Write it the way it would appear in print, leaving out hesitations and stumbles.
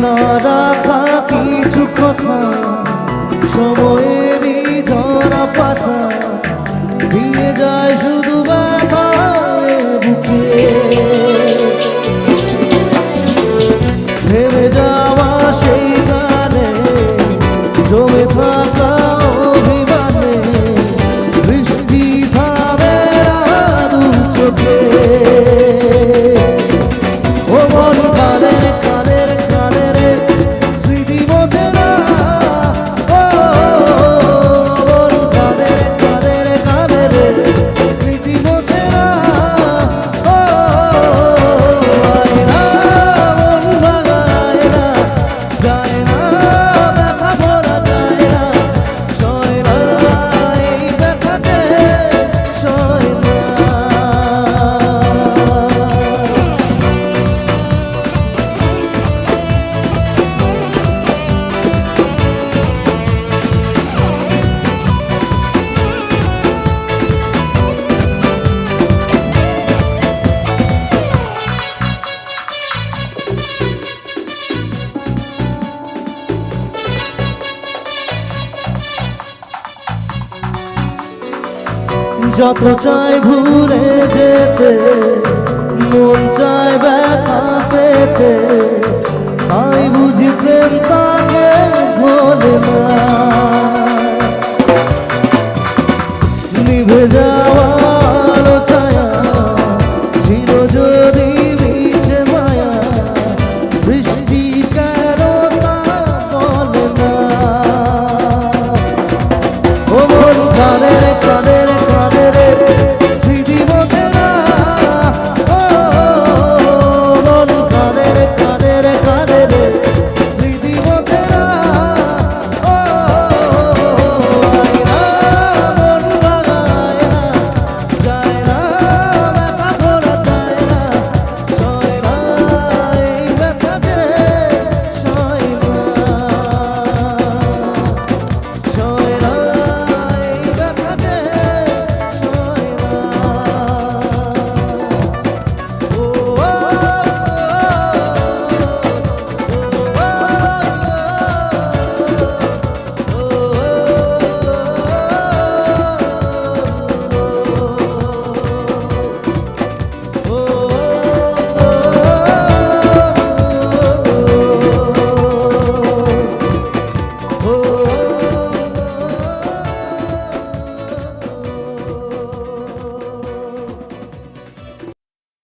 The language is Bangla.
না রাখা কিছু কথা সময়েরই ধরা পাতা দিয়ে যায় শুধু ব্যথায় বুকে ভেবে যাওয়া সেই গানে জমে থাকা অভিমানে বৃষ্টি থামে না দু চোখে ও মন কাঁদের কাঁদের কাঁদের স্মৃতি বোঝে না ও মন কাঁদের কাঁদের কাঁদের স্মৃতি বোঝে না ও আয়না মন ভাঙায় না যায় না ব্যথা ভরা যায় না সয় না এই ব্যথাতে সয় না যত চাই ঘুরে যেতে